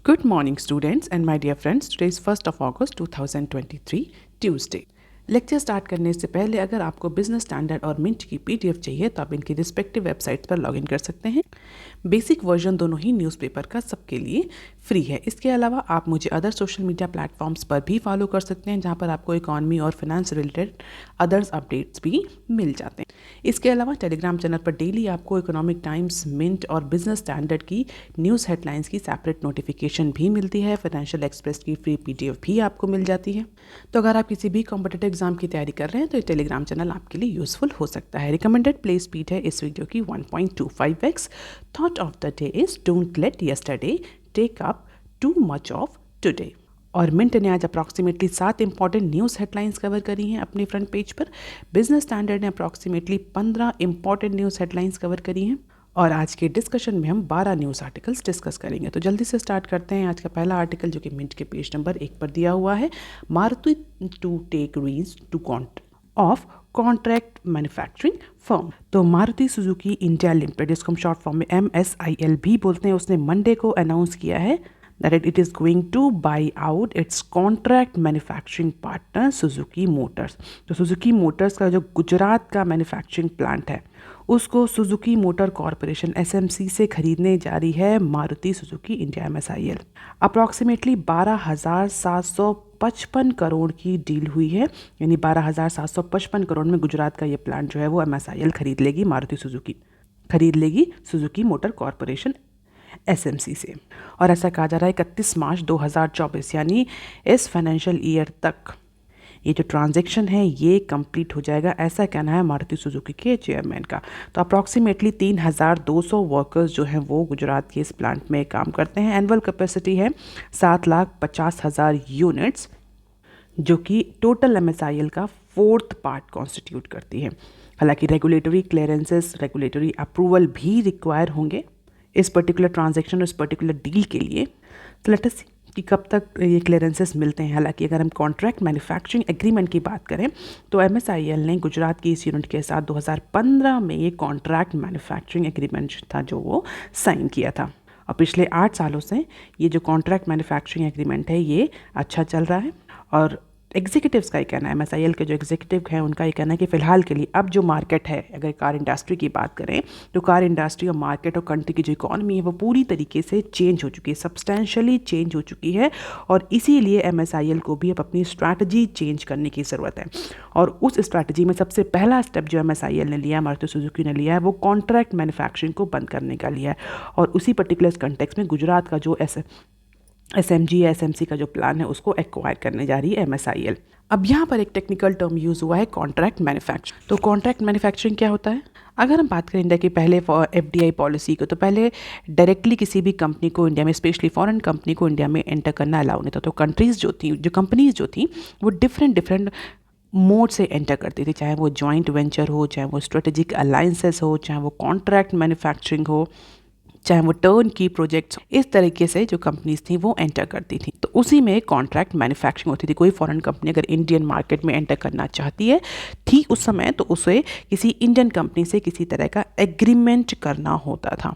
Good morning, students and my dear friends. Today is 1st of August 2023, Tuesday. Lecture start करने से पहले अगर आपको बिजनेस स्टैंडर्ड और मिंट की पीडीएफ चाहिए तो आप इनकी रिस्पेक्टिव वेबसाइट्स पर लॉगिन कर सकते हैं। बेसिक वर्जन दोनों ही न्यूज़पेपर का सबके लिए फ्री है। इसके अलावा आप मुझे अदर सोशल मीडिया प्लेटफॉर्म्स पर भी फॉलो कर सकते हैं, जहां पर आपको इकॉनमी और फाइनेंस रिलेटेड अदर्स अपडेट्स भी मिल जाते हैं। इसके अलावा टेलीग्राम चैनल पर डेली आपको इकोनॉमिक टाइम्स, मिंट और बिजनेस स्टैंडर्ड की न्यूज़ हेडलाइंस की सेपरेट नोटिफिकेशन भी मिलती है। फाइनेंशियल एक्सप्रेस की फ्री पीडीएफ भी आपको मिल जाती है। तो अगर आप किसी भी कॉम्पिटिटिव एग्जाम की तैयारी कर रहे हैं तो ये टेलीग्राम चैनल आपके लिए यूजफुल हो सकता है। रिकमेंडेड प्ले स्पीड है इस वीडियो की 1.25x। Thought of the day is don't let yesterday take up too much of today. और मिंट ने आज approximately 7 important news headlines cover करी हैं अपने फ्रंट पेज पर। बिजनेस स्टैंडर्ड ने approximately 15 important news headlines cover करी हैं। और आज के डिस्कशन में हम 12 न्यूज़ आर्टिकल्स डिस्कस करेंगे। तो जल्दी से स्टार्ट करते हैं। आज का पहला आर्टिकल जो कि मिंट के पेज नंबर 1 पर दिया हुआ है, Maruti to take reins to of contract manufacturing firm. तो मारुति सुजुकी इंडिया लिमिटेड, जिसको हम शॉर्ट फॉर्म में MSIL भी बोलते हैं, उसने मंडे को अनाउंस किया है that it is going to buy out its contract manufacturing partner Suzuki Motors। तो सुजुकी मोटर्स का जो गुजरात का मैन्युफैक्चरिंग प्लांट है उसको सुजुकी मोटर कॉरपोरेशन SMC से खरीदने जा रही है Maruti Suzuki India MSIL। Approximately 12,755 crore की डील हुई है, यानी 12,755 करोड़ में गुजरात का ये प्लांट जो है वो MSIL खरीद लेगी, मारुति सुजुकी खरीद लेगी सुजुकी मोटर कॉरपोरेशन SMC से। और ऐसा कहा जा रहा है 31 मार्च 2024 यानी इस फाइनेंशियल ईयर तक ये जो ट्रांजैक्शन है ये कंप्लीट हो जाएगा, ऐसा कहना है मारुति सुजुकी के चेयरमैन का। तो अप्रॉक्सीमेटली 3,200 वर्कर्स जो हैं वो गुजरात के इस प्लांट में काम करते हैं। एनुअल कैपेसिटी है 7,50,000 यूनिट्स, जो कि टोटल MSIL का 4th पार्ट कॉन्स्टिट्यूट करती है। हालांकि रेगुलेटरी क्लियरेंसेस, रेगुलेटरी अप्रूवल भी रिक्वायर होंगे इस पर्टिकुलर ट्रांजैक्शन और इस पर्टिकुलर डील के लिए। तो लेट अस सी कि कब तक ये क्लियरेंसेस मिलते हैं। हालांकि अगर हम कॉन्ट्रैक्ट मैन्युफैक्चरिंग एग्रीमेंट की बात करें तो MSIL ने गुजरात की इस यूनिट के साथ 2015 में ये कॉन्ट्रैक्ट मैन्युफैक्चरिंग एग्रीमेंट था जो वो साइन किया था। और पिछले 8 सालों से ये जो कॉन्ट्रैक्ट मैन्युफैक्चरिंग एग्रीमेंट है ये अच्छा चल रहा है। और एग्जीक्यूटिव्स का ये कहना है, MSIL के जो एग्जीक्यूटिव हैं उनका ये कहना है कि फ़िलहाल के लिए अब जो मार्केट है, अगर कार इंडस्ट्री की बात करें तो कार इंडस्ट्री और मार्केट और कंट्री की जो इकॉनमी है वो पूरी तरीके से चेंज हो चुकी है, सब्सटेंशियली चेंज हो चुकी है। और इसीलिए MSIL को भी अब अपनी स्ट्रैटेजी चेंज करने की ज़रूरत है। और उस स्ट्रैटेजी में सबसे पहला स्टेप जो MSIL ने लिया है, मारुति सुजुकी ने लिया है, वो कॉन्ट्रैक्ट मैन्युफैक्चरिंग को बंद करने का लिया है। और उसी पर्टिकुलर कंटेक्स्ट में गुजरात का जो SMG या SMC का जो प्लान है उसको एक्वायर करने जा रही है MSIL। अब यहाँ पर एक टेक्निकल टर्म यूज़ हुआ है कॉन्ट्रैक्ट मैन्युफैक्चरिंग। तो कॉन्ट्रैक्ट मैन्युफैक्चरिंग क्या होता है? अगर हम बात करें इंडिया की पहले FDI पॉलिसी को, तो पहले डायरेक्टली किसी भी कंपनी को इंडिया में, स्पेशली फॉरेन कंपनी को इंडिया में एंटर करना अलाउ नहीं था। तो कंट्रीज़ जो थी, जो कंपनीज जो थी वो डिफरेंट मोड से एंटर करती थी, चाहे वो जॉइंट वेंचर हो, चाहे वो स्ट्रेटेजिक अलाइंसेस हो, चाहे वो कॉन्ट्रैक्ट मैन्युफैक्चरिंग हो, चाहे वो टर्न की प्रोजेक्ट्स, इस तरीके से जो कंपनीज थी वो एंटर करती थी। तो उसी में कॉन्ट्रैक्ट मैन्युफैक्चरिंग होती थी। कोई फॉरेन कंपनी अगर इंडियन मार्केट में एंटर करना चाहती है थी उस समय, तो उसे किसी इंडियन कंपनी से किसी तरह का एग्रीमेंट करना होता था।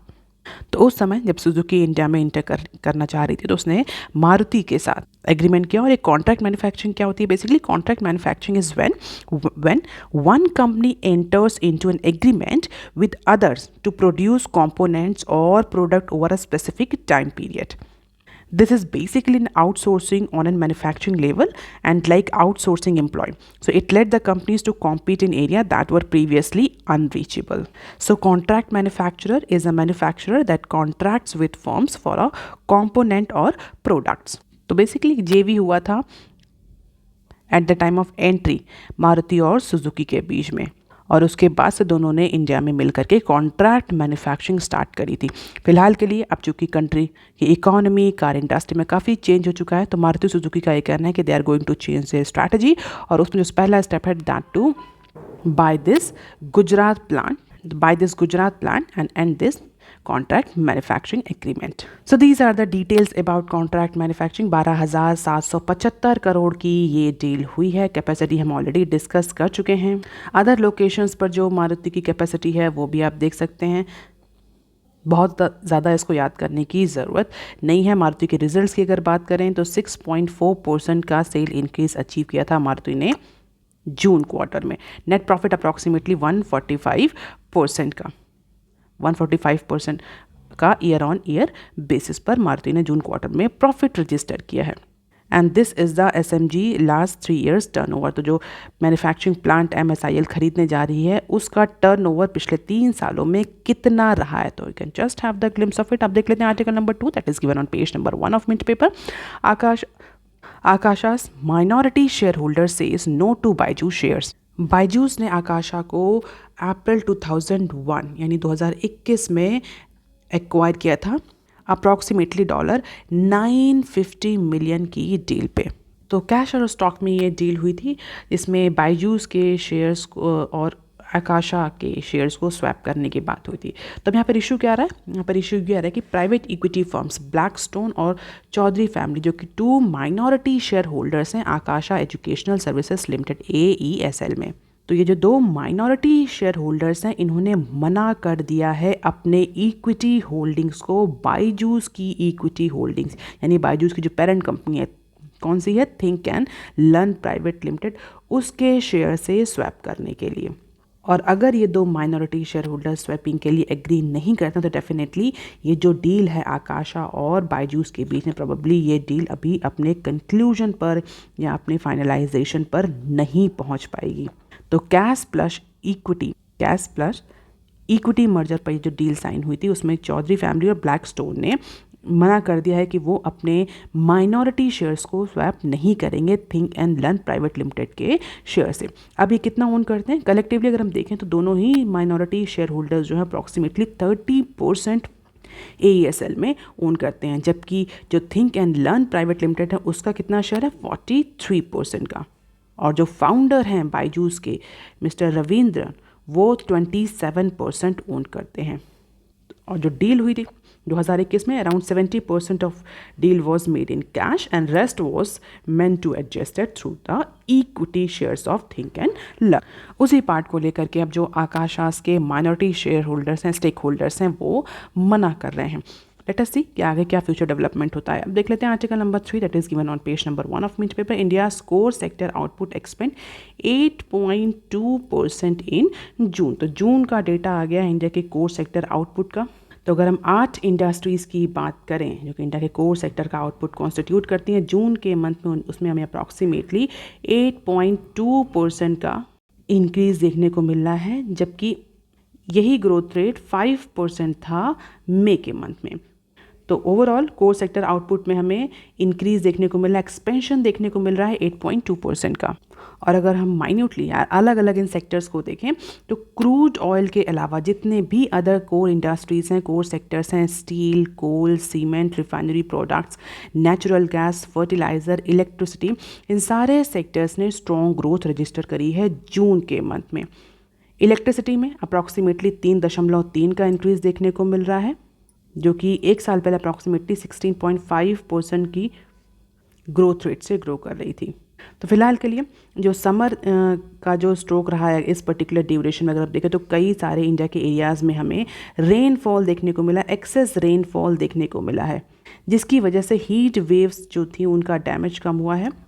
तो उस समय जब सुजुकी इंडिया में इंटर करना चाह रही थी तो उसने मारुति के साथ एग्रीमेंट किया। और एक कॉन्ट्रैक्ट मैन्युफैक्चरिंग क्या होती है? Basically contract manufacturing is when one company enters into an agreement with others to produce components और product over a specific time period. This is basically an outsourcing on a manufacturing level and like outsourcing employee. So it led the companies to compete in area that were previously unreachable. So contract manufacturer is a manufacturer that contracts with firms for a component or products. तो basically JV हुआ था at the time of entry Maruti और Suzuki के बीच में, और उसके बाद से दोनों ने इंडिया में मिल करके कॉन्ट्रैक्ट मैन्युफैक्चरिंग स्टार्ट करी थी। फिलहाल के लिए अब चूँकि कंट्री की इकोनॉमी, कार इंडस्ट्री में काफ़ी चेंज हो चुका है, तो मारुति सुजुकी का ये कहना है कि they are going to change their strategy. और उसमें जो पहला स्टेप है that to buy this Gujarat plant and and this contract manufacturing agreement. So these are the details about contract manufacturing। 12,775 crore की ये डील हुई है। कैपेसिटी हम ऑलरेडी डिस्कस कर चुके हैं। अदर लोकेशंस पर जो मारुति की कैपेसिटी है वो भी आप देख सकते हैं। बहुत ज़्यादा इसको याद करने की ज़रूरत नहीं है। मारुति के रिजल्ट्स की अगर बात करें तो 6.4% का सेल इंक्रीज अचीव किया था मारुति ने जून क्वार्टर में। नेट प्रॉफिट अप्रॉक्सीमेटली 145% का 145% का ईयर ऑन ईयर बेसिस पर मारुति ने जून क्वार्टर में प्रॉफिट रजिस्टर किया है। And this is the SMG last 3 years turnover. तो जो मैन्युफैक्चरिंग प्लांट MSIL खरीदने जा रही है उसका टर्नओवर पिछले 3 सालों में कितना रहा है। तो you can just have the glimpse of it. आप देख लेते हैं article number 2 that is given on page number 1 of Mint paper. Aakash's minority shareholder says no to Byju's shares. Byju's ने आकाशा को अप्रैल 2001 यानी 2021 में एक्वायर किया था अप्रॉक्सीमेटली $950 मिलियन की डील पे। तो कैश और स्टॉक में ये डील हुई थी जिसमें बायजूस के शेयर्स को और आकाशा के शेयर्स को स्वैप करने की बात हुई थी। तो यहाँ पर इशू क्या आ रहा है, यहाँ पर इशू ये आ रहा है कि प्राइवेट इक्विटी फर्म्स ब्लैकस्टोन और चौधरी फैमिली जो कि 2 माइनॉरिटी शेयर होल्डर्स हैं आकाशा एजुकेशनल सर्विसेज लिमिटेड AESL में। तो ये जो 2 माइनॉरिटी शेयर होल्डर्स हैं इन्होंने मना कर दिया है अपने इक्विटी होल्डिंग्स को बायजूस की इक्विटी होल्डिंग्स यानी बायजूस की जो पेरेंट कंपनी है कौन सी है, think and learn private limited, उसके शेयर से स्वैप करने के लिए। और अगर ये 2 माइनॉरिटी शेयर होल्डर स्वैपिंग के लिए एग्री नहीं करते तो डेफिनेटली ये जो डील है आकाशा और बायजूस के बीच में प्रोबेबली ये डील अभी अपने कंक्लूजन पर या अपने फाइनलाइजेशन पर नहीं पहुंच पाएगी। तो कैश प्लस इक्विटी मर्जर पर जो डील साइन हुई थी उसमें चौधरी फैमिली और ब्लैकस्टोन ने मना कर दिया है कि वो अपने माइनॉरिटी शेयर्स को स्वैप नहीं करेंगे think and learn private limited के शेयर से। अब ये कितना ओन करते हैं कलेक्टिवली अगर हम देखें तो दोनों ही माइनॉरिटी शेयर होल्डर्स जो है अप्रॉक्सीमेटली 30% AESL में ओन करते हैं, जबकि जो think and learn private limited है उसका कितना शेयर है 43% का। और जो फाउंडर हैं बायजूस के मिस्टर रविंद्र वो 27% ओन करते हैं। और जो डील हुई थी 2021 में around 70% of deal was made in cash and rest was meant to adjusted through the equity shares of think and learn. उसी पार्ट को लेकर के अब जो आकाशास के माइनॉरिटी शेयर होल्डर्स हैं स्टेक होल्डर्स हैं वो मना कर रहे हैं। लेट अस सी कि आगे क्या फ्यूचर डेवलपमेंट होता है। अब देख लेते हैं article number 3 that is given on page number 1 of Mint paper. India core sector output expand 8.2% in June. तो जून का डेटा आ गया इंडिया के कोर सेक्टर आउटपुट का। तो अगर हम 8 इंडस्ट्रीज़ की बात करें जो कि इंडिया के कोर सेक्टर का आउटपुट कॉन्स्टिट्यूट करती हैं जून के मंथ में उसमें हमें अप्रॉक्सीमेटली 8.2% का इंक्रीज़ देखने को मिल रहा है, जबकि यही ग्रोथ रेट 5% था मई के मंथ में। तो ओवरऑल कोर सेक्टर आउटपुट में हमें इंक्रीज देखने को मिल रहा है, एक्सपेंशन देखने को मिल रहा है 8.2% का। और अगर हम माइन्यूटली अलग अलग इन सेक्टर्स को देखें तो क्रूड ऑयल के अलावा जितने भी अदर कोर इंडस्ट्रीज़ हैं कोर सेक्टर्स हैं steel, coal, cement, refinery products, natural gas, fertiliser, electricity, इन सारे सेक्टर्स ने स्ट्रॉन्ग ग्रोथ रजिस्टर करी है जून के मंथ में। इलेक्ट्रिसिटी में अप्रॉक्सीमेटली 3.3 का इंक्रीज़ देखने को मिल रहा है जो कि एक साल पहले अप्रॉक्सीमेटली 16.5% की ग्रोथ रेट से ग्रो कर रही थी। तो फिलहाल के लिए जो समर का जो स्ट्रोक रहा है इस पर्टिकुलर ड्यूरेशन में अगर आप देखें तो कई सारे इंडिया के एरियाज़ में हमें रेनफॉल देखने को मिला, एक्सेस रेनफॉल देखने को मिला है, जिसकी वजह से हीट वेव्स जो थी उनका डैमेज कम हुआ है।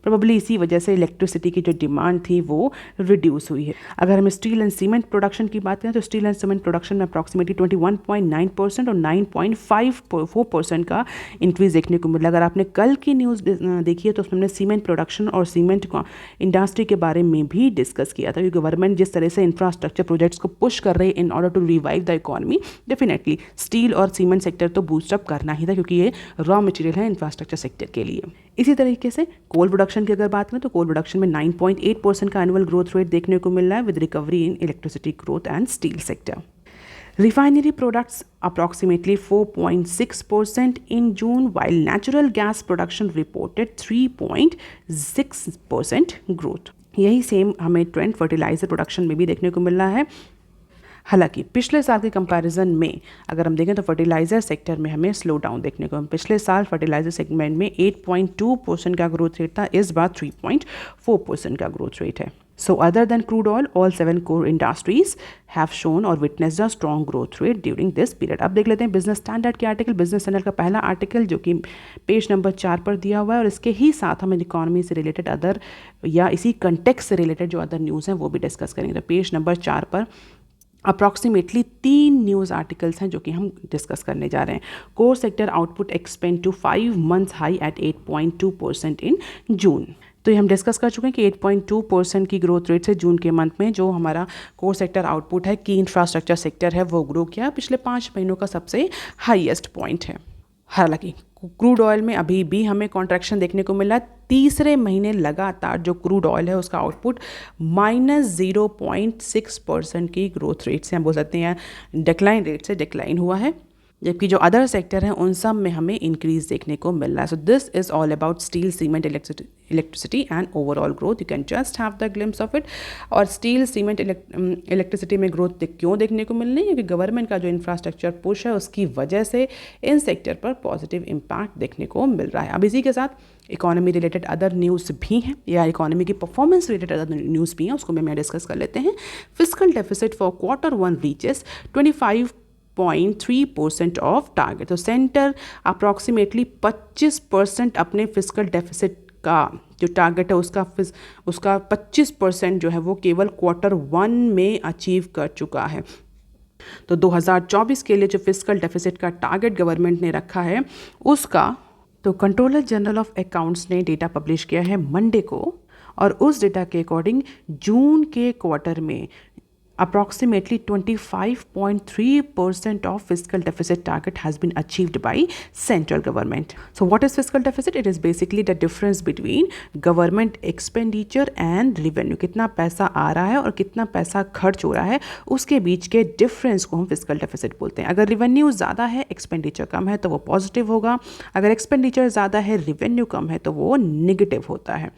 प्रोबेबली इसी वजह से इलेक्ट्रिसिटी की जो डिमांड थी वो रिड्यूस हुई है। अगर हम स्टील एंड सीमेंट प्रोडक्शन की बात करें तो स्टील एंड सीमेंट प्रोडक्शन में अप्रॉक्सीमेटली 21.9% और 9.54% का इंक्रीज देखने को मिला। अगर आपने कल की न्यूज़ देखी है तो उसमें हमने सीमेंट प्रोडक्शन और सीमेंट इंडस्ट्री के बारे में भी डिस्कस किया था कि गवर्नमेंट जिस तरह से इंफ्रास्ट्रक्चर प्रोजेक्ट्स को पुश कर रही है in order to revive the economy, definitely steel और सीमेंट सेक्टर तो बूस्टअप करना ही था क्योंकि ये रॉ मटेरियल है इंफ्रास्ट्रक्चर सेक्टर के लिए। इसी तरीके से कोल प्रोडक्शन की अगर बात करें तो कोल प्रोडक्शन में 9.8% का एनुअल ग्रोथ रेट देखने को मिल रहा है with recovery in electricity growth and steel sector. Refinery products approximately 4.6% in June while natural gas production reported 3.6% growth. यही सेम हमें ट्रेंड फर्टिलाइजर प्रोडक्शन में भी देखने को मिल रहा है। हालांकि पिछले साल के कंपैरिजन में अगर हम देखें तो फर्टिलाइज़र सेक्टर में हमें स्लो डाउन देखने को, पिछले साल फर्टिलाइज़र सेगमेंट में 8.2% का ग्रोथ रेट था, इस बार 3.4% का ग्रोथ रेट है। So other than crude oil, all 7 core industries have shown or witnessed a strong growth rate during this period. अब देख लेते हैं बिजनेस स्टैंडर्ड के आर्टिकल, बिजनेस स्टैंडर्ड का पहला आर्टिकल जो कि पेज नंबर 4 पर दिया हुआ है, और इसके ही साथ हम इकोनॉमी से रिलेटेड अदर या इसी कंटेक्स्ट से रिलेटेड जो अदर न्यूज़ हैं वो भी डिस्कस करेंगे। तो पेज नंबर 4 पर अप्रॉक्सीमेटली 3 न्यूज़ आर्टिकल्स हैं जो कि हम डिस्कस करने जा रहे हैं। Core sector output expand to 5 months high at 8.2% in June. तो ये हम डिस्कस कर चुके हैं कि 8.2% की ग्रोथ रेट से जून के मंथ में जो हमारा कोर सेक्टर आउटपुट है, की इंफ्रास्ट्रक्चर सेक्टर है, वो ग्रो किया, पिछले 5 महीनों का सबसे हाईएस्ट पॉइंट है। हालांकि क्रूड ऑयल में अभी भी हमें कॉन्ट्रैक्शन देखने को मिला। तीसरे महीने लगातार जो क्रूड ऑयल है उसका आउटपुट -0.6% की ग्रोथ रेट से, हम बोल सकते हैं डिक्लाइन रेट से डिक्लाइन हुआ है, जबकि जो अदर सेक्टर हैं उन सब में हमें इंक्रीज देखने को मिल रहा है। So this is all about steel, cement, electricity and overall growth. You can just have the glimpse of it. और स्टील, सीमेंट, इलेक्ट्रिसिटी में ग्रोथ क्यों देखने को मिल रही है? क्योंकि गवर्नमेंट का जो इंफ्रास्ट्रक्चर पुश है उसकी वजह से इन सेक्टर पर पॉजिटिव इम्पैक्ट देखने को मिल रहा है। अब इसी के साथ इकोनॉमी रिलेटेड अदर न्यूज़ भी हैं या इकोनॉमी की परफॉर्मेंस रिलेटेड अदर न्यूज़ भी हैं, उसको मैं डिस्कस कर लेते हैं। Fiscal deficit for Q1 reaches 25.3% of target. तो सेंटर अप्रॉक्सीमेटली 25% अपने फिस्कल डेफिसिट का जो टारगेट है उसका 25% जो है वो केवल Q1 में अचीव कर चुका है। तो 2024 के लिए जो फिस्कल डेफिसिट का टारगेट गवर्नमेंट ने रखा है उसका, तो कंट्रोलर जनरल ऑफ अकाउंट्स ने डेटा पब्लिश किया है मंडे को, और उस डेटा के अकॉर्डिंग जून के क्वार्टर में approximately 25.3% of fiscal deficit target has been achieved by central government. So what is fiscal deficit? It is basically the difference between government expenditure and revenue. कितना पैसा आ रहा है और कितना पैसा खर्च हो रहा है, उसके बीच के डिफरेंस को हम फिस्कल डेफिसिट बोलते हैं। अगर रिवेन्यू ज़्यादा है, एक्सपेंडिचर कम है, तो वो पॉजिटिव होगा। अगर एक्सपेंडिचर ज़्यादा है, रिवेन्यू कम है, तो वो निगेटिव होता है।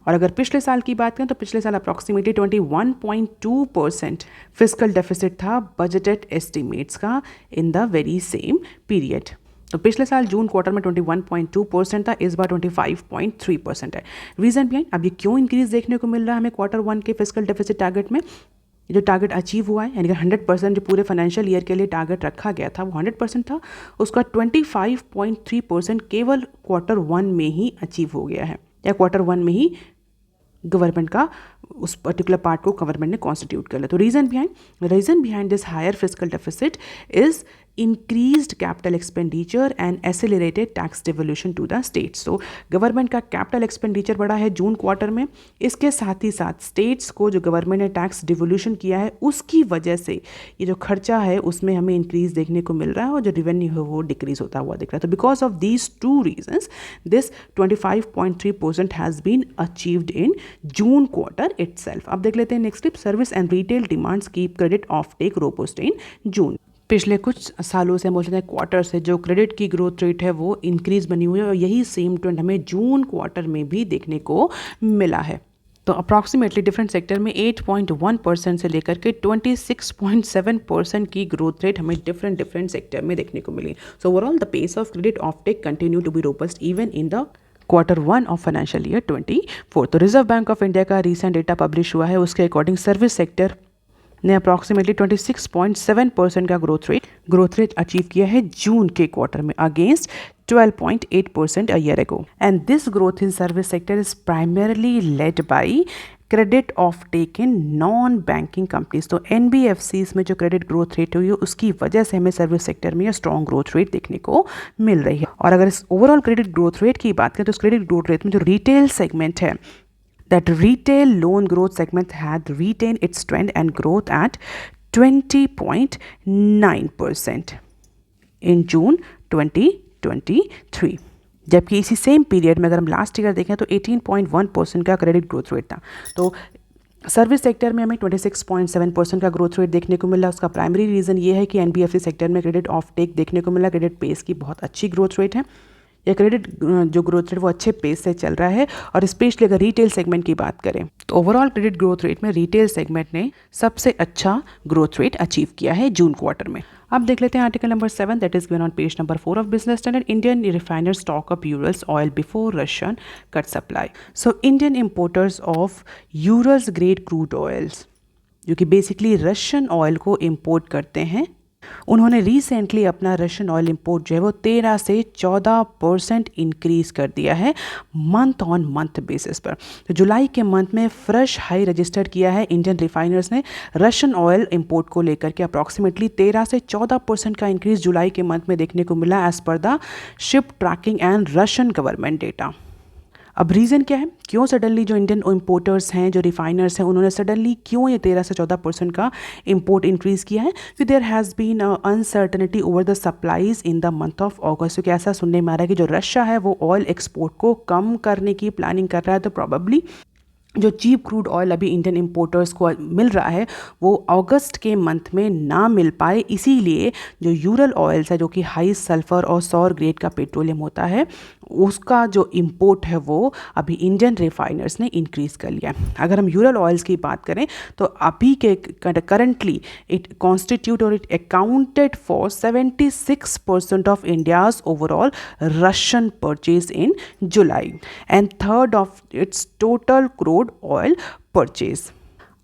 और अगर पिछले साल की बात करें तो पिछले साल अप्रॉक्सीमेटली 21.2% फिस्कल डेफिसिट था बजटेड एस्टिमेट्स का in the very same period. तो पिछले साल जून क्वार्टर में 21.2% था, इस बार 25.3% है। रीज़न बिहाइंड, अब ये क्यों इंक्रीज देखने को मिल रहा है हमें Q1 के फिस्कल डेफिसिट टारगेट में? जो टारगेट अचीव हुआ है, यानी कि 100% जो पूरे फाइनेंशियल ईयर के लिए टारगेट रखा गया था वो 100% था, उसका 25.3% केवल Q1 में ही अचीव हो गया है, या Q1 में ही गवर्नमेंट का उस पर्टिकुलर पार्ट को गवर्नमेंट ने कॉन्स्टिट्यूट कर लिया। तो reason behind this higher fiscal deficit is increased capital expenditure and accelerated tax devolution to the states. So government का कैपिटल एक्सपेंडिचर बढ़ा है जून क्वार्टर में, इसके साथ ही साथ स्टेट्स को जो गवर्नमेंट ने टैक्स डिवोल्यूशन किया है उसकी वजह से ये जो खर्चा है उसमें हमें इंक्रीज देखने को मिल रहा है और जो रेवेन्यू है वो डिक्रीज होता हुआ दिख रहा है। तो because of these two reasons this 25.3% has been achieved in June quarter itself. अब देख लेते हैं next tip, service and retail demands keep credit of take robust in June. पिछले कुछ सालों से, बोल सकते हैं क्वार्टर से, जो क्रेडिट की ग्रोथ रेट है वो इंक्रीज बनी हुई है और यही सेम ट्रेंड हमें जून क्वार्टर में भी देखने को मिला है। तो अप्रॉक्सीमेटली डिफरेंट सेक्टर में 8.1% से लेकर के 26.7% की ग्रोथ रेट हमें डिफरेंट सेक्टर में देखने को मिली। So overall the pace of credit of take continue to be robust even in the Q1 of financial year 24। तो रिजर्व बैंक ऑफ इंडिया का रिसेंट डेटा पब्लिश हुआ है, उसके अकॉर्डिंग सर्विस सेक्टर ने अप्रॉक्सीमेटली 26.7% का ग्रोथ रेट अचीव किया है जून के क्वार्टर में against 12.8% a year ago. And this growth in service sector is primarily led by credit of take in non banking companies. तो NBFCs में जो क्रेडिट ग्रोथ रेट हुई है उसकी वजह से हमें सर्विस सेक्टर में स्ट्रॉन्ग ग्रोथ रेट देखने को मिल रही है। और अगर इस ओवरऑल क्रेडिट ग्रोथ रेट की बात करें तो इस क्रेडिट ग्रोथ रेट में जो रिटेल सेगमेंट है, that retail loan growth segment had retained its trend and growth at 20.9% in June 2023। जबकि इसी सेम पीरियड में अगर हम लास्ट ईयर देखें तो 18.1% का क्रेडिट ग्रोथ रेट था। तो सर्विस सेक्टर में हमें 26.7% का ग्रोथ रेट देखने को मिला। उसका प्राइमरी रीज़न ये है कि NBFC सेक्टर में क्रेडिट ऑफ टेक देखने को मिला, क्रेडिट पेस की बहुत अच्छी ग्रोथ रेट है, या क्रेडिट जो ग्रोथ रेट वो अच्छे पेस से चल रहा है। और स्पेशली अगर रिटेल सेगमेंट की बात करें तो ओवरऑल क्रेडिट ग्रोथ रेट में रिटेल सेगमेंट ने सबसे अच्छा ग्रोथ रेट अचीव किया है जून क्वार्टर में। अब देख लेते हैं article number 7 that is given on page number 4 of Business standard. Indian refiner stock up URLs oil before Russian cut supply. So Indian importers of URLs grade crude oils जो कि basically Russian oil को import करते हैं, उन्होंने recently अपना Russian oil import जो है वो 13 से 14% इंक्रीज़ कर दिया है मंथ ऑन मंथ बेसिस पर. तो जुलाई के मंथ में फ्रेश हाई रजिस्टर किया है इंडियन रिफाइनर्स ने रशियन ऑयल इंपोर्ट को लेकर के. अप्रॉक्सीमेटली 13 से 14% का इंक्रीज़ जुलाई के मंथ में देखने को मिला as per the ship tracking and Russian government data. अब रीज़न क्या है, क्यों सडनली जो इंडियन इम्पोर्टर्स हैं, जो रिफाइनर्स हैं, उन्होंने सडनली क्यों ये 13 से 14% का इंपोर्ट इंक्रीज़ किया है? कि there has been uncertainty over the supplies in the month of August. क्योंकि ऐसा सुनने में आ रहा है कि जो रशिया है वो ऑयल एक्सपोर्ट को कम करने की प्लानिंग कर रहा है. तो प्रॉबली जो चीप क्रूड ऑयल अभी इंडियन इंपोर्टर्स को मिल रहा है वो अगस्त के मंथ में ना मिल पाए, इसीलिए जो यूरल ऑयल्स है जो कि हाई सल्फर और सौर ग्रेड का पेट्रोलियम होता है उसका जो इंपोर्ट है वो अभी इंडियन रिफाइनर्स ने इंक्रीज़ कर लिया. अगर हम यूरल ऑयल्स की बात करें तो अभी के करंटली इट कॉन्स्टिट्यूट और it accounted for 76% of India's overall Russian purchase in July and third of its total crude oil purchase.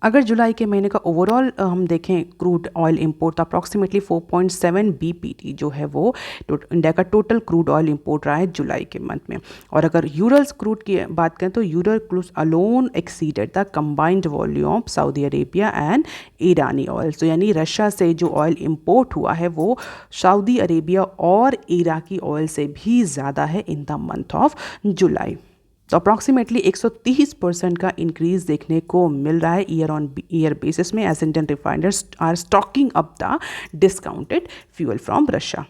अगर जुलाई के महीने का ओवरऑल हम देखें क्रूड ऑयल इंपोर्ट तो अप्रॉक्सीमेटली 4.7 BPT जो है वो इंडिया का टोटल क्रूड ऑयल इंपोर्ट रहा है जुलाई के मंथ में. और अगर यूरल्स क्रूड की बात करें तो Ural crude alone exceeded the combined volume of Saudi Arabia and Iranian oil. तो यानी रशिया से जो ऑयल इंपोर्ट हुआ है वो सऊदी अरेबिया और इराकी ऑयल से भी ज़्यादा है इन द मंथ ऑफ जुलाई. तो अप्रॉक्सीमेटली 130% का इंक्रीज़ देखने को मिल रहा है ईयर ऑन ईयर बेसिस में as Indian refiners are stocking up the discounted fuel from Russia.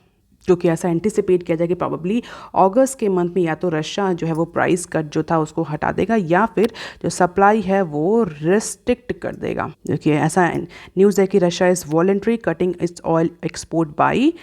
क्योंकि ऐसा एंटिसिपेट किया जाए कि प्रॉबली अगस्त के मंथ में या तो रशिया जो है वो प्राइस कट जो था उसको हटा देगा या फिर जो सप्लाई है वो रिस्ट्रिक्ट कर देगा. क्योंकि ऐसा न्यूज़ है कि Russia is voluntary cutting it's oil export by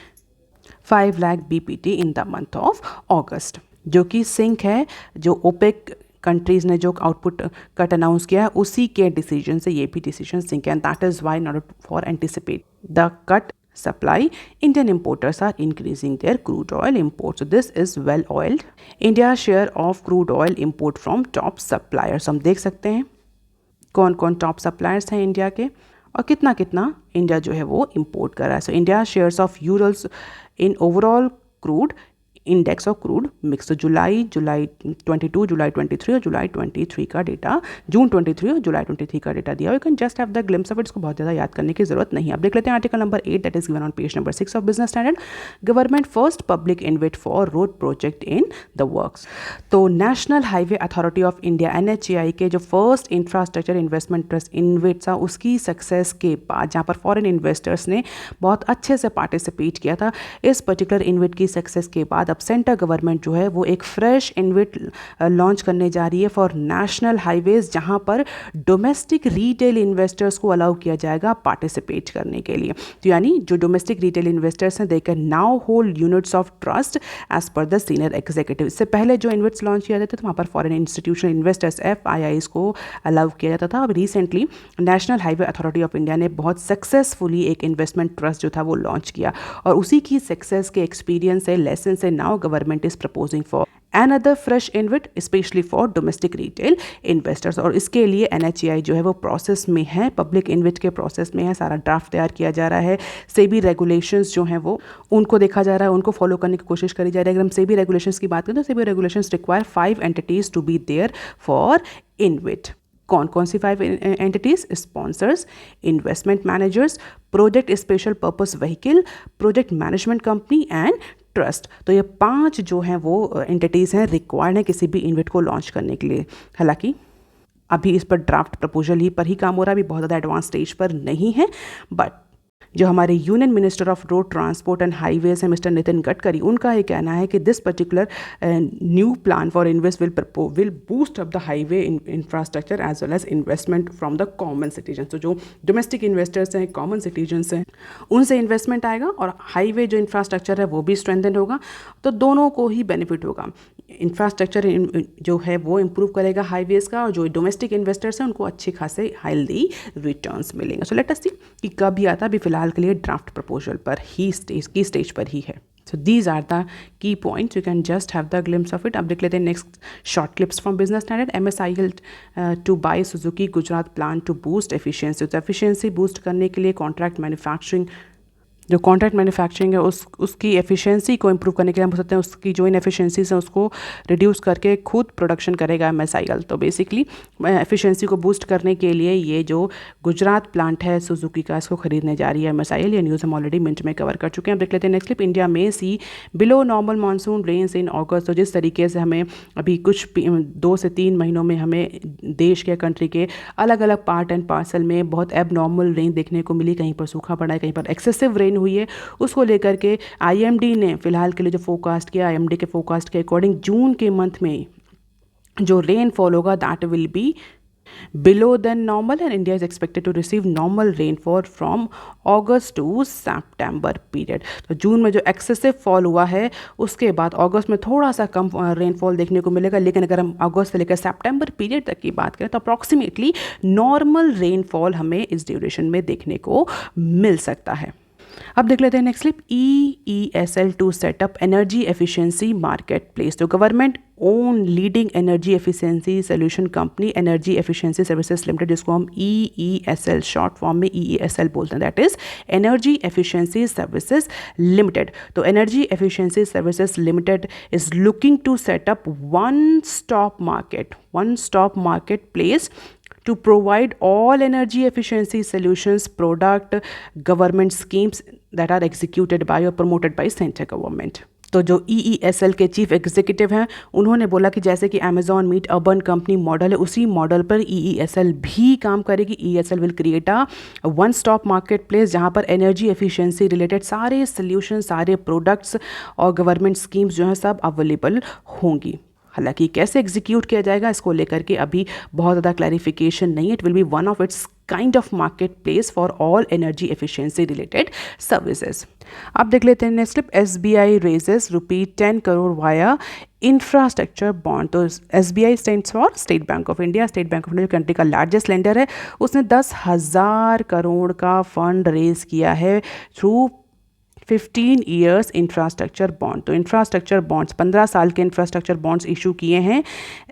5 lakh BPT in the month of अगस्त, जो कि सिंक है जो ओपेक कंट्रीज़ ने जो आउटपुट कट अनाउंस किया है उसी के डिसीजन से ये भी डिसीजन सिंक है. And that is why not for anticipate the cut supply, Indian importers are increasing their crude oil imports. So this is well oiled. India's share of crude oil import from top suppliers. हम देख सकते हैं कौन कौन top suppliers हैं India के और कितना कितना इंडिया जो है वो इंपोर्ट कर रहा है. So India shares of URLs in overall crude index of crude mix. तो जुलाई 22, जुलाई 23 और जुलाई 23 का डेटा, जून 23 और जुलाई 23 का डेटा दिया. You can just have the glimpse of it. इसको बहुत ज़्यादा याद करने की जरूरत नहीं है. अब देख लेते हैं article number 8 that is given on page number 6 of Business Standard. Government first public InvIT for road project in the works. तो National Highway Authority of India NHAI के जो first infrastructure investment trust InvIT था उसकी success के बाद जहाँ पर foreign investors ने बहुत अच्छे से पार्टिसिपेट किया था, इस पर्टिकुलर इन्वेट की सक्सेस के बाद अब सेंट्रल गवर्नमेंट जो है वो एक फ्रेश इन्वेट लॉन्च करने जा रही है फॉर नेशनल हाईवेज, जहां पर डोमेस्टिक रिटेल इन्वेस्टर्स को अलाउ किया जाएगा पार्टिसिपेट करने के लिए. तो यानी जो डोमेस्टिक रिटेल इन्वेस्टर्स हैं they can now hold units of trust as per the senior executive. इससे पहले जो इन्वेट्स लॉन्च किया जाता था वहाँ पर फॉरेन इंस्टीट्यूशनल इन्वेस्टर्स FIIs को अलाउ किया जाता था. अब recently national Highway Authority of India ने बहुत सक्सेसफुली एक इन्वेस्टमेंट ट्रस्ट जो था वो लॉन्च किया और उसी की सक्सेस के एक्सपीरियंस से लेसन से now government is proposing for another fresh InvIT especially for domestic retail investors. और इसके लिए NHAI जो है वो प्रोसेस में है, पब्लिक इन्विट के प्रोसेस में है, सारा ड्राफ्ट तैयार किया जा रहा है. सेबी रेगुलेशंस जो हैं वो उनको देखा जा रहा है, उनको फॉलो करने की कोशिश करी जा रही है. अगर हम सेबी रेगुलेशंस की बात करें तो SEBI regulations require 5 entities to be there for InvIT. कौन कौन सी 5 entities? Sponsors, investment managers, project special purpose vehicle, project management company and trust. तो ये 5 जो हैं वो एंटिटीज़ हैं रिक्वायर्ड हैं किसी भी इन्वेट को लॉन्च करने के लिए. हालांकि अभी इस पर ड्राफ्ट प्रपोजल ही पर ही काम हो रहा है, अभी बहुत ज़्यादा एडवांस स्टेज पर नहीं है. बट जो हमारे union minister of road transport and highways हैं मिस्टर नितिन गडकरी, उनका ये कहना है कि this particular new plan for invest will boost up the highway infrastructure as well as investment from the common citizen. तो जो डोमेस्टिक इन्वेस्टर्स हैं, कॉमन सिटीजन्स हैं, उनसे इन्वेस्टमेंट आएगा और हाईवे जो इंफ्रास्ट्रक्चर है वो भी स्ट्रेंथन होगा. तो दोनों को ही बेनिफिट होगा. इंफ्रास्ट्रक्चर जो है वो इम्प्रूव करेगा हाईवेज़ का और जो डोमेस्टिक इन्वेस्टर्स हैं उनको अच्छे खासे हेल्दी रिटर्न्स मिलेंगे. सो लेट अस सी कि कब ये आता है. अभी फिलहाल फिलहाल के लिए ड्राफ्ट प्रपोजल पर ही स्टेज पर ही है. So these are the key points. You can just have the glimpse of it. अब देख लेते हैं next short clips from Business Standard. MSIL to buy Suzuki Gujarat plant to boost efficiency. तो efficiency boost करने के लिए contract manufacturing, जो contract manufacturing है उसकी एफिशिएंसी को इम्प्रूव करने के लिए हम सोचते हैं उसकी जो इनएफिशिएंसीज हैं उसको रिड्यूस करके खुद प्रोडक्शन करेगा MSIL. तो बेसिकली एफिशिएंसी को बूस्ट करने के लिए ये जो गुजरात प्लांट है सुजुकी का, इसको खरीदने जा रही है MSIL. ये न्यूज़ हम ऑलरेडी मिनट में कवर कर चुके हैं. देख लेते हैं नेक्स्ट क्लिप. इंडिया में see below normal monsoon rains in August. तो जिस तरीके से हमें अभी कुछ 2 से 3 महीनों में हमें देश के कंट्री के अलग अलग पार्ट एंड पार्सल में बहुत एब नॉर्मल रेन देखने को मिली, कहीं पर सूखा पड़ा है, कहीं पर एक्सेसिव रेन हुई है, उसको लेकर के IMD ने फिलहाल के लिए जो फोरकास्ट किया, IMD के फोरकास्ट के अकॉर्डिंग जून के मंथ में जो रेनफॉल होगा that will be below than normal and India is expected to receive normal rainfall from August to September period. तो जून में जो एक्सेसिव फॉल हुआ है उसके बाद अगस्त में थोड़ा सा कम रेनफॉल देखने को मिलेगा, लेकिन अगर हम अगस्त से लेकर सितंबर पीरियड तक की बात करें तो अप्रॉक्सीमेटली नॉर्मल रेनफॉल हमें इस ड्यूरेशन में देखने को मिल सकता है. अब देख लेते हैं next clip. EESL to set up energy efficiency marketplace. तो government own leading energy efficiency solution company energy efficiency services limited, जिसको हम EESL शॉर्ट फॉर्म में EESL बोलते हैं, that is energy efficiency services limited. तो energy efficiency services limited is looking to set up one stop market place to provide all energy efficiency solutions, product, government schemes that are executed by or promoted by center government. तो जो EESL के chief executive हैं उन्होंने बोला कि जैसे कि Amazon meet Urban Company model है, उसी मॉडल पर EESL भी काम करेगी. EESL will create a one stop market place जहाँ पर एनर्जी एफिशिएंसी रिलेटेड सारे सोल्यूशन, सारे प्रोडक्ट्स और गवर्नमेंट स्कीम्स जो हैं सब अवेलेबल होंगी. हालांकि कैसे एग्जीक्यूट किया जाएगा इसको लेकर के अभी बहुत ज़्यादा क्लैरिफिकेशन नहीं है. It will be one of its kind of market place for all energy efficiency related services. अब देख लेते हैं next clip. SBI raises ₹10 crore via infrastructure bond. तो SBI stands for state bank of India. State bank of India country का largest lender है. उसने 10,000 करोड़ का fund raise किया है थ्रू 15 ईयर्स इंफ्रास्ट्रक्चर बॉन्ड. तो इंफ्रास्ट्रक्चर बॉन्ड्स 15 साल के इंफ्रास्ट्रक्चर बॉन्ड्स इशू किए हैं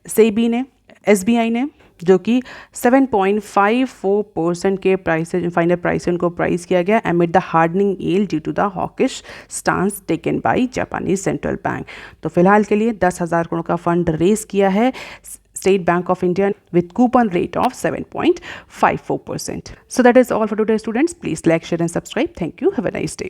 सेबी ने, SBI ने, जो कि 7.54% के प्राइस फाइनल प्राइस उनको प्राइस किया गया amid the hardening yield due to the hawkish stance taken by Japanese central bank. तो फिलहाल के लिए 10,000 करोड़ का फंड रेज किया है State Bank of India with coupon rate of 7.54%. So that is all for today, students. Please like, share and subscribe. Thank you. Have a nice day.